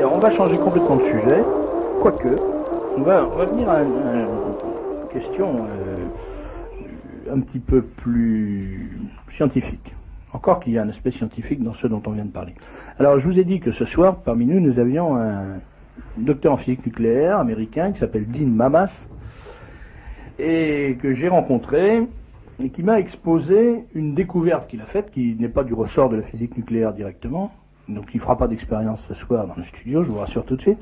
Alors on va changer complètement de sujet, quoique, on va venir à une question un petit peu plus scientifique. Encore qu'il y a un aspect scientifique dans ce dont on vient de parler. Alors je vous ai dit que ce soir, parmi nous avions un docteur en physique nucléaire américain qui s'appelle Dean Mamas, et que j'ai rencontré, et qui m'a exposé une découverte qu'il a faite, qui n'est pas du ressort de la physique nucléaire directement, donc il ne fera pas d'expérience ce soir dans le studio, je vous rassure tout de suite,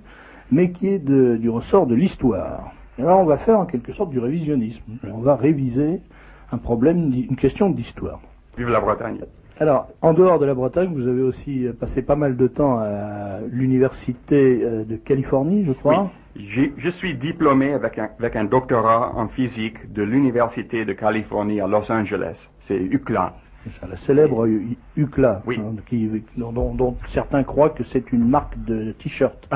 mais qui est du ressort de l'histoire. Et alors on va faire en quelque sorte du révisionnisme. On va réviser un problème, une question d'histoire. Vive la Bretagne. Alors, en dehors de la Bretagne, vous avez aussi passé pas mal de temps à l'université de Californie, je crois. Oui, je suis diplômé avec un doctorat en physique de l'université de Californie à Los Angeles. C'est UCLA. C'est ça, la célèbre UCLA, oui. Dont certains croient que c'est une marque de t-shirt.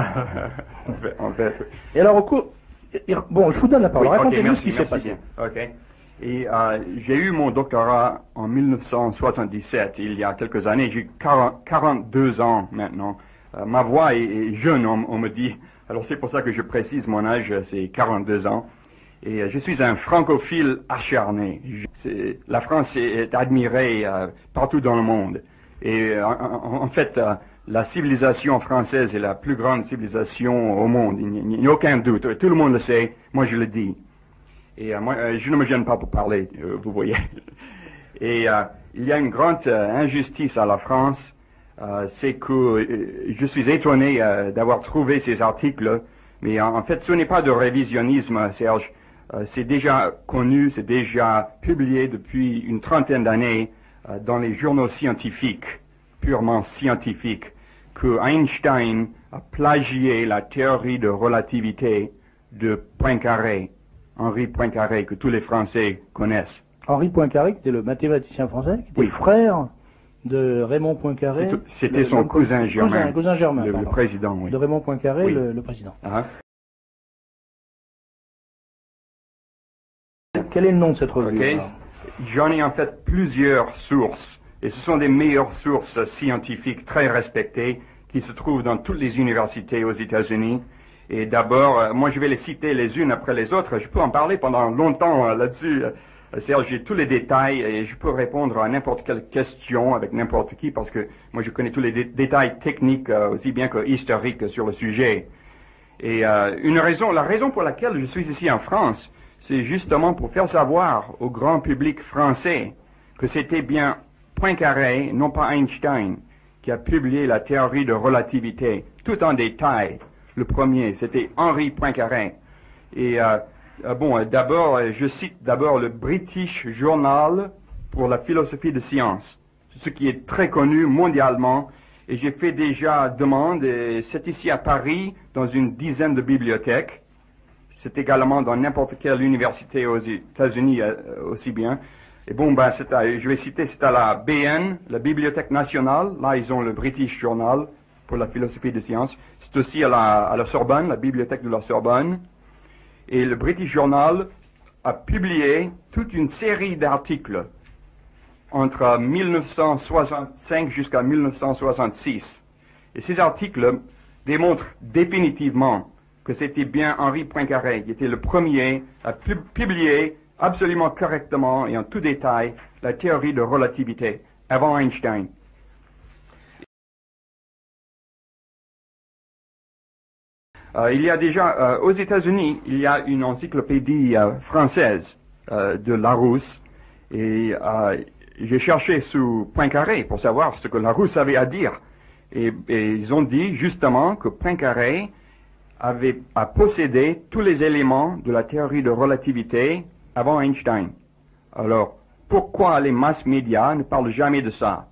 En fait. Et alors, bon, je vous donne la parole. Oui, racontez-nous ce qui s'est passé. Ok. Et j'ai eu mon doctorat en 1977, il y a quelques années. J'ai 42 ans maintenant. Ma voix est jeune, on me dit. Alors c'est pour ça que je précise mon âge, c'est 42 ans. Et je suis un francophile acharné. La France est admirée partout dans le monde. Et en fait, la civilisation française est la plus grande civilisation au monde. Il n'y a aucun doute. Tout le monde le sait. Moi, je le dis. Et moi, je ne me gêne pas pour parler, vous voyez. Et il y a une grande injustice à la France. C'est que je suis étonné d'avoir trouvé ces articles. Mais en fait, ce n'est pas de révisionnisme, Serge. C'est déjà connu, c'est déjà publié depuis une trentaine d'années dans les journaux scientifiques, purement scientifiques, que Einstein a plagié la théorie de relativité de Poincaré, Henri Poincaré, que tous les Français connaissent. Henri Poincaré, qui était le mathématicien français, qui était frère de Raymond Poincaré. C'était son cousin germain. Cousin germain, le président, oui. De Raymond Poincaré, oui. le président. Uh-huh. Quel est le nom de cette revue? Okay. J'en ai en fait plusieurs sources, et ce sont des meilleures sources scientifiques très respectées qui se trouvent dans toutes les universités aux États-Unis. Et d'abord, moi je vais les citer les unes après les autres. Je peux en parler pendant longtemps là-dessus. J'ai tous les détails et je peux répondre à n'importe quelle question avec n'importe qui parce que moi je connais tous les détails techniques aussi bien que historiques sur le sujet. Et la raison pour laquelle je suis ici en France, c'est justement pour faire savoir au grand public français que c'était bien Poincaré, non pas Einstein, qui a publié la théorie de relativité, tout en détail. Le premier, c'était Henri Poincaré. Et d'abord, je cite d'abord le British Journal pour la philosophie de science, ce qui est très connu mondialement. Et j'ai fait déjà demande, et c'est ici à Paris, dans une dizaine de bibliothèques. C'est également dans n'importe quelle université aux États-Unis aussi bien. Et bon, je vais citer, c'est à la BN, la Bibliothèque nationale. Là, ils ont le British Journal pour la philosophie de science. C'est aussi à la Sorbonne, la bibliothèque de la Sorbonne. Et le British Journal a publié toute une série d'articles entre 1965 jusqu'à 1966. Et ces articles démontrent définitivement que c'était bien Henri Poincaré qui était le premier à publier absolument correctement et en tout détail la théorie de relativité avant Einstein. Il y a déjà, aux États-Unis, il y a une encyclopédie française de Larousse et j'ai cherché sous Poincaré pour savoir ce que Larousse avait à dire. Et ils ont dit justement que Poincaré a possédé tous les éléments de la théorie de relativité avant Einstein. Alors, pourquoi les mass médias ne parlent jamais de ça?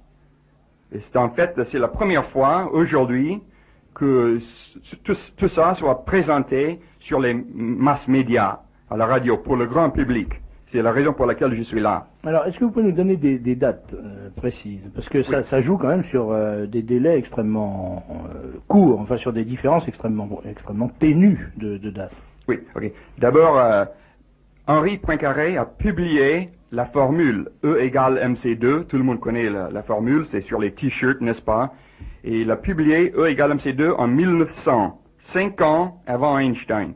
Et c'est la première fois aujourd'hui que tout ça soit présenté sur les mass médias, à la radio, pour le grand public. C'est la raison pour laquelle je suis là. Alors, est-ce que vous pouvez nous donner des dates précises? Parce que ça joue quand même sur des délais extrêmement courts, enfin sur des différences extrêmement ténues de dates. Oui, ok. D'abord, Henri Poincaré a publié la formule E égale MC2. Tout le monde connaît la formule, c'est sur les t-shirts, n'est-ce pas? Et il a publié E égale mc2 en 1900, 5 ans avant Einstein.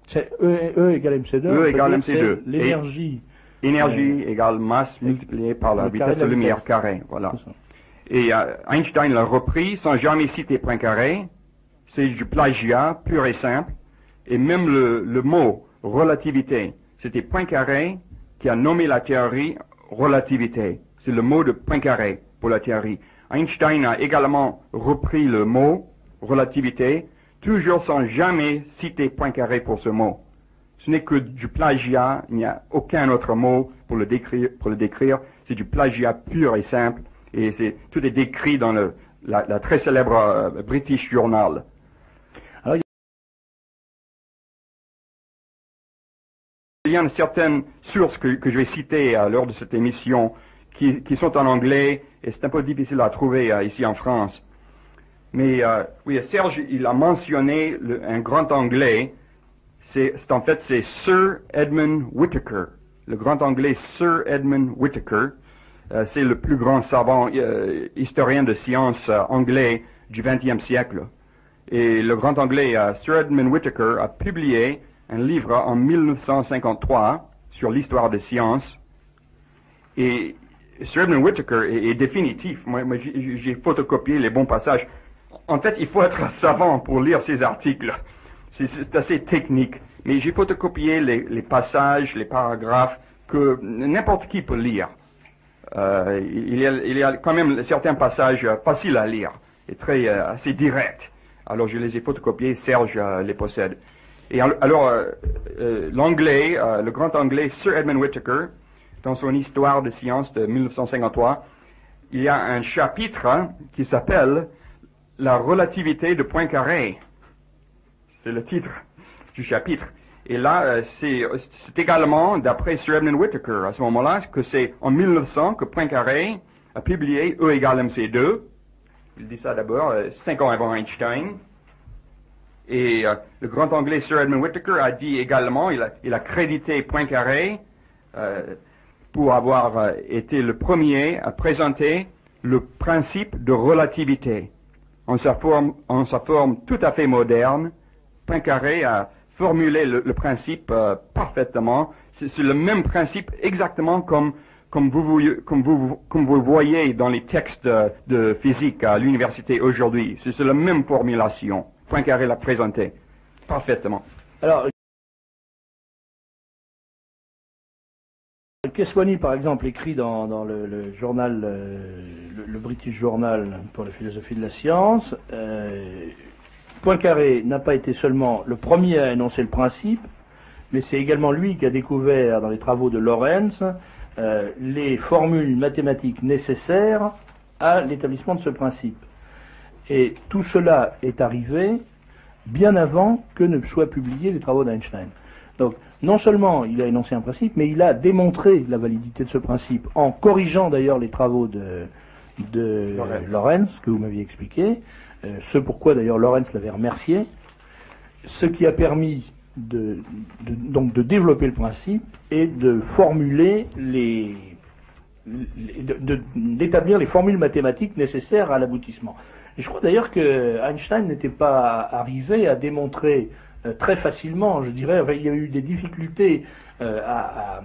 C'est E égale mc2. E égale mc2. L'énergie. Énergie égale masse multipliée par la vitesse de lumière carrée. Voilà. Et Einstein l'a repris sans jamais citer Poincaré. C'est du plagiat pur et simple. Et même le mot relativité, c'était Poincaré qui a nommé la théorie relativité. C'est le mot de Poincaré pour la théorie. Einstein a également repris le mot relativité, toujours sans jamais citer Poincaré pour ce mot. Ce n'est que du plagiat, il n'y a aucun autre mot pour le décrire. C'est du plagiat pur et simple, et tout est décrit dans la très célèbre British Journal. Alors, il y a certaines sources que je vais citer lors de cette émission qui sont en anglais, et c'est un peu difficile à trouver ici en France. Mais oui, Serge, il a mentionné un grand anglais. C'est Sir Edmund Whittaker. Le grand anglais Sir Edmund Whittaker, c'est le plus grand savant, historien de sciences anglais du XXe siècle. Et le grand anglais Sir Edmund Whittaker a publié un livre en 1953 sur l'histoire des sciences. Et Sir Edmund Whittaker est définitif. Moi j'ai photocopié les bons passages. En fait, il faut être savant pour lire ces articles. C'est assez technique. Mais j'ai photocopié les passages, les paragraphes que n'importe qui peut lire. Il y a quand même certains passages faciles à lire et assez directs. Alors je les ai photocopiés, Serge les possède. Et alors, l'anglais, le grand anglais Sir Edmund Whittaker, dans son histoire de sciences de 1953, il y a un chapitre qui s'appelle « La relativité de Poincaré ». C'est le titre du chapitre. Et là, c'est également, d'après Sir Edmund Whittaker, à ce moment-là, que c'est en 1900 que Poincaré a publié E égale mc2. Il dit ça d'abord, 5 ans avant Einstein. Et le grand anglais Sir Edmund Whittaker a dit également, il a crédité Poincaré pour avoir été le premier à présenter le principe de relativité. En sa forme tout à fait moderne, Poincaré a formulé le principe parfaitement. C'est le même principe exactement comme vous voyez dans les textes de physique à l'université aujourd'hui. C'est la même formulation. Poincaré l'a présenté parfaitement. Alors, Keswani, par exemple, écrit dans le journal, le British Journal pour la philosophie de la science, Poincaré n'a pas été seulement le premier à énoncer le principe, mais c'est également lui qui a découvert dans les travaux de Lorentz les formules mathématiques nécessaires à l'établissement de ce principe. Et tout cela est arrivé bien avant que ne soient publiés les travaux d'Einstein. Donc, non seulement il a énoncé un principe, mais il a démontré la validité de ce principe, en corrigeant d'ailleurs les travaux de Lorentz, que vous m'aviez expliqué, ce pourquoi d'ailleurs Lorentz l'avait remercié, ce qui a permis donc de développer le principe et de formuler d'établir les formules mathématiques nécessaires à l'aboutissement. Et je crois d'ailleurs que Einstein n'était pas arrivé à démontrer très facilement, je dirais, il y a eu des difficultés à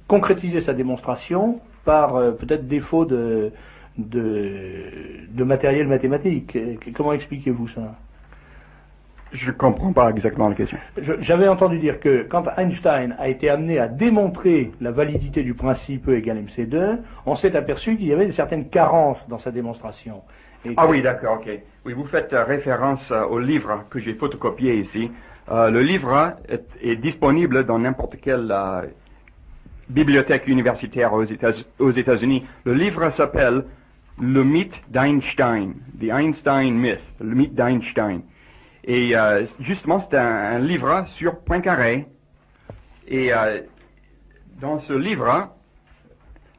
concrétiser sa démonstration par peut-être défaut de matériel mathématique. Comment expliquez-vous ça? Je ne comprends pas exactement la question. J'avais entendu dire que quand Einstein a été amené à démontrer la validité du principe E égale mc2, on s'est aperçu qu'il y avait certaines carences dans sa démonstration. Ah oui, d'accord, ok. Oui, vous faites référence au livre que j'ai photocopié ici. Le livre est disponible dans n'importe quelle bibliothèque universitaire aux États-Unis. Le livre s'appelle Le mythe d'Einstein, The Einstein Myth, le mythe d'Einstein. Et justement, c'est un livre sur Poincaré. Et dans ce livre,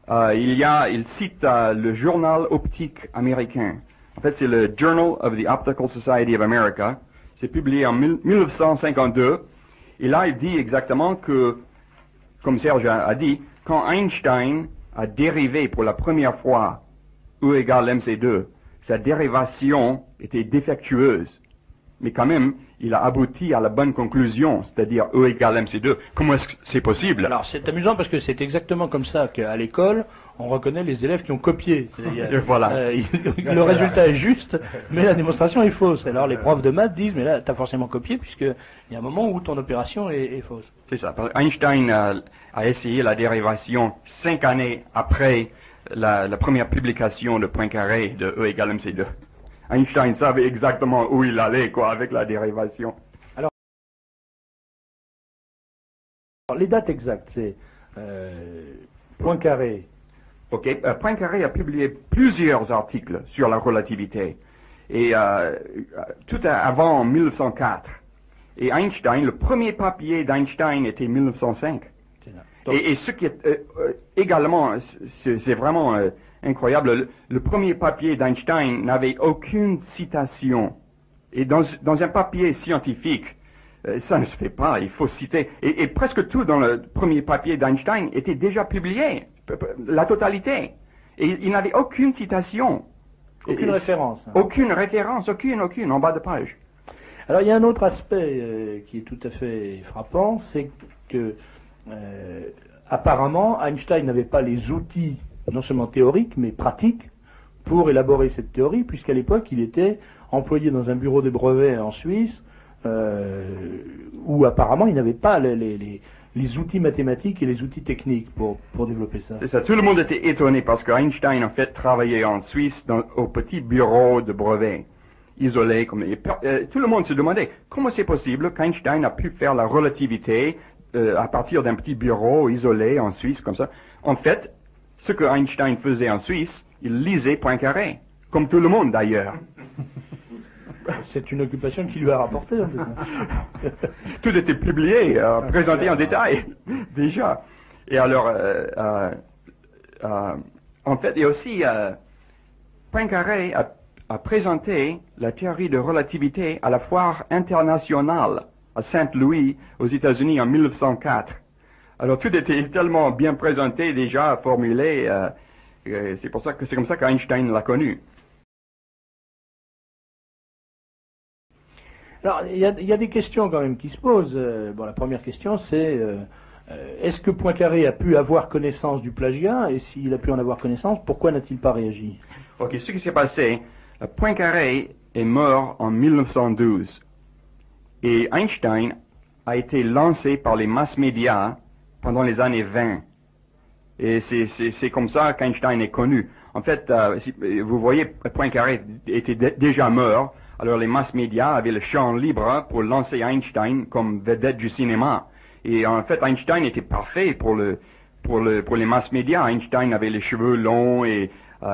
il cite le journal optique américain. En fait, c'est le Journal of the Optical Society of America. C'est publié en 1952. Et là, il dit exactement que, comme Serge a dit, quand Einstein a dérivé pour la première fois E égale mc2, sa dérivation était défectueuse. Mais quand même, il a abouti à la bonne conclusion, c'est-à-dire E égale MC2. Comment est-ce que c'est possible? Alors, c'est amusant parce que c'est exactement comme ça qu'à l'école, on reconnaît les élèves qui ont copié. Voilà. Le résultat est juste, mais la démonstration est fausse. Alors, les profs de maths disent, mais là, tu as forcément copié, puisqu'il y a un moment où ton opération est fausse. C'est ça. Einstein a essayé la dérivation 5 années après la première publication de Poincaré de E égale MC2. Einstein savait exactement où il allait, quoi, avec la dérivation. Alors les dates exactes, c'est Poincaré. Ok, Poincaré a publié plusieurs articles sur la relativité, et tout avant 1904. Et Einstein, le premier papier d'Einstein était 1905. Et ce qui est également, c'est vraiment incroyable, le premier papier d'Einstein n'avait aucune citation. Et dans un papier scientifique, ça ne se fait pas, il faut citer. Et presque tout dans le premier papier d'Einstein était déjà publié, la totalité. Et il n'avait aucune citation. Aucune référence. Aucune référence, aucune, en bas de page. Alors il y a un autre aspect qui est tout à fait frappant, c'est que apparemment Einstein n'avait pas les outils, non seulement théoriques, mais pratiques, pour élaborer cette théorie, puisqu'à l'époque il était employé dans un bureau de brevets en Suisse, où apparemment il n'avait pas les outils mathématiques et les outils techniques pour développer ça. C'est ça, tout le monde était étonné parce qu'Einstein en fait travaillait en Suisse au petit bureau de brevets, isolé. Tout le monde se demandait comment c'est possible qu'Einstein a pu faire la relativité à partir d'un petit bureau isolé en Suisse comme ça. En fait, ce que Einstein faisait en Suisse, il lisait Poincaré, comme tout le monde d'ailleurs. C'est une occupation qui lui a rapporté, en fait. Tout était publié, présenté en détail, déjà. Et alors, en fait, et aussi, Poincaré a présenté la théorie de relativité à la foire internationale à Saint-Louis, aux États-Unis, en 1904. Alors, tout était tellement bien présenté, déjà, formulé, c'est comme ça qu'Einstein l'a connu. Alors, il y a des questions quand même qui se posent. Bon, la première question, c'est est-ce que Poincaré a pu avoir connaissance du plagiat? Et s'il a pu en avoir connaissance, pourquoi n'a-t-il pas réagi? Ok, ce qui s'est passé, Poincaré est mort en 1912. Et Einstein a été lancé par les mass médias pendant les années 20. Et c'est comme ça qu'Einstein est connu. En fait, vous voyez, Poincaré était déjà mort. Alors les mass médias avaient le champ libre pour lancer Einstein comme vedette du cinéma. Et en fait, Einstein était parfait pour les mass médias. Einstein avait les cheveux longs et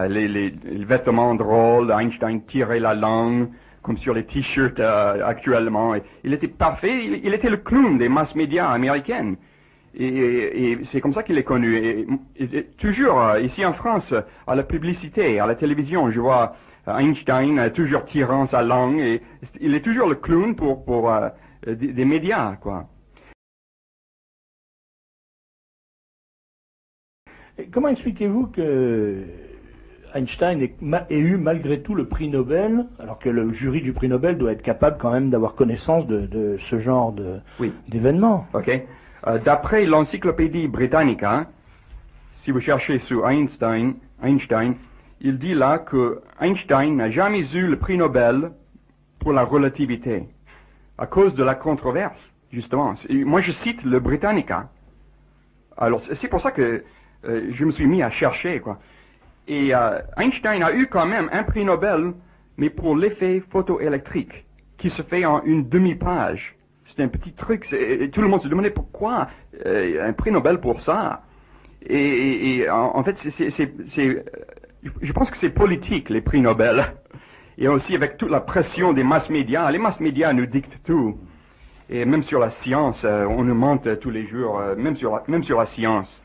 les vêtements drôles. Einstein tirait la langue, comme sur les t-shirts actuellement. Et il était parfait. Il était le clown des mass médias américaines. Et c'est comme ça qu'il est connu. Et toujours, ici en France, à la publicité, à la télévision, je vois Einstein toujours tirant sa langue, et il est toujours le clown pour des médias, quoi. Et comment expliquez-vous que Einstein ait eu malgré tout le prix Nobel, alors que le jury du prix Nobel doit être capable quand même d'avoir connaissance de ce genre d'événements? Ok. D'après l'encyclopédie Britannica, si vous cherchez sur Einstein, il dit là que Einstein n'a jamais eu le prix Nobel pour la relativité, à cause de la controverse, justement. Moi, je cite le Britannica. Alors, c'est pour ça que je me suis mis à chercher, quoi. Et Einstein a eu quand même un prix Nobel, mais pour l'effet photoélectrique, qui se fait en une demi-page. C'est un petit truc, tout le monde se demandait pourquoi un prix Nobel pour ça. Et en fait, je pense que c'est politique, les prix Nobel. Et aussi avec toute la pression des mass médias. Les mass médias nous dictent tout. Et même sur la science, on nous monte tous les jours, même sur la science.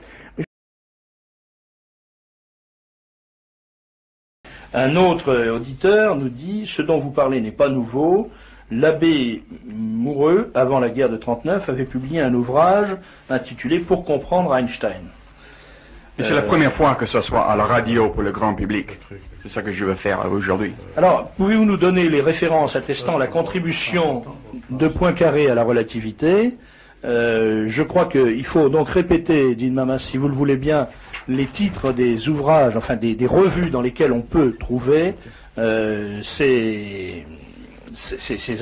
Un autre auditeur nous dit « Ce dont vous parlez n'est pas nouveau. L'abbé Moureux, avant la guerre de 39, avait publié un ouvrage intitulé « Pour comprendre Einstein ». Et c'est la première fois que ce soit à la radio pour le grand public. C'est ça que je veux faire aujourd'hui. Alors, pouvez-vous nous donner les références attestant la contribution de Poincaré à la relativité? Je crois qu'il faut donc répéter, dit Mamas, si vous le voulez bien, les titres des ouvrages, enfin des revues dans lesquelles on peut trouver ces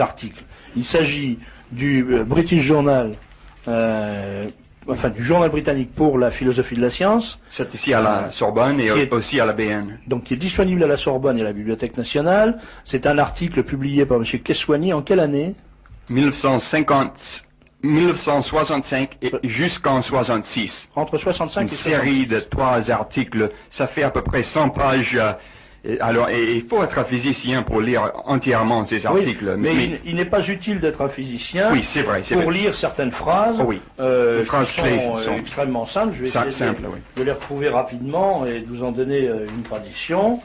articles. Il s'agit du British Journal, du journal britannique pour la philosophie de la science. C'est ici à la Sorbonne et aussi à la BN. Donc qui est disponible à la Sorbonne et à la Bibliothèque nationale. C'est un article publié par M. Keswani en quelle année? 1965 et jusqu'en 66. Entre 65 et 66. Une série de 3 articles. Ça fait à peu près 100 pages. Alors, il faut être un physicien pour lire entièrement ces articles. Oui, mais il n'est pas utile d'être un physicien pour lire certaines phrases. Les phrases clés sont extrêmement simples. Je vais essayer de les retrouver rapidement et de vous en donner une traduction.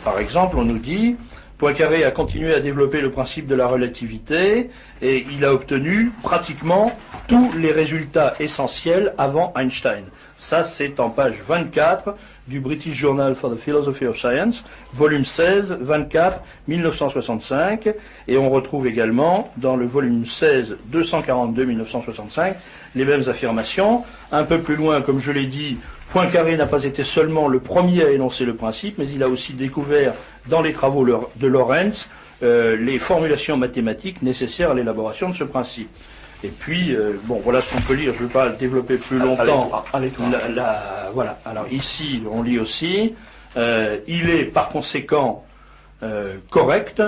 Par exemple, on nous dit Poincaré a continué à développer le principe de la relativité et il a obtenu pratiquement tous les résultats essentiels avant Einstein. Ça, c'est en page 24 du British Journal for the Philosophy of Science, volume 16, 24, 1965. Et on retrouve également dans le volume 16, 242, 1965, les mêmes affirmations. Un peu plus loin, comme je l'ai dit, Poincaré n'a pas été seulement le premier à énoncer le principe, mais il a aussi découvert dans les travaux de Lorentz les formulations mathématiques nécessaires à l'élaboration de ce principe. Et puis, voilà ce qu'on peut lire, je ne vais pas le développer plus longtemps. Voilà. Alors ici, on lit aussi, il est par conséquent correct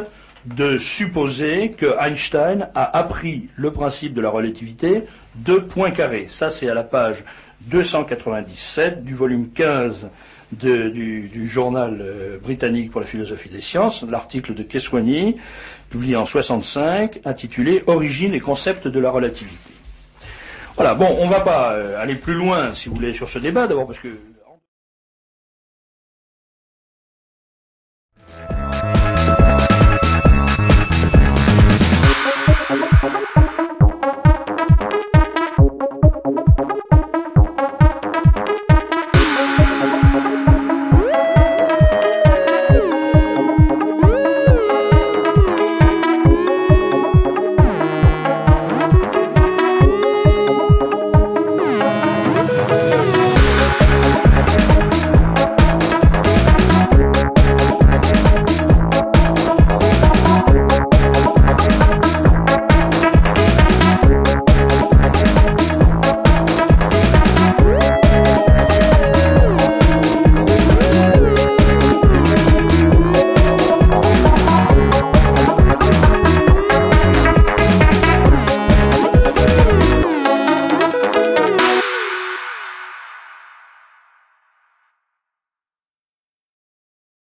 de supposer que Einstein a appris le principe de la relativité de Poincaré. Ça, c'est à la page 297 du volume 15 du journal britannique pour la philosophie des sciences, l'article de Keswani, publié en 65, intitulé « Origine et concept de la relativité ». Voilà, on ne va pas aller plus loin, si vous voulez, sur ce débat, d'abord parce que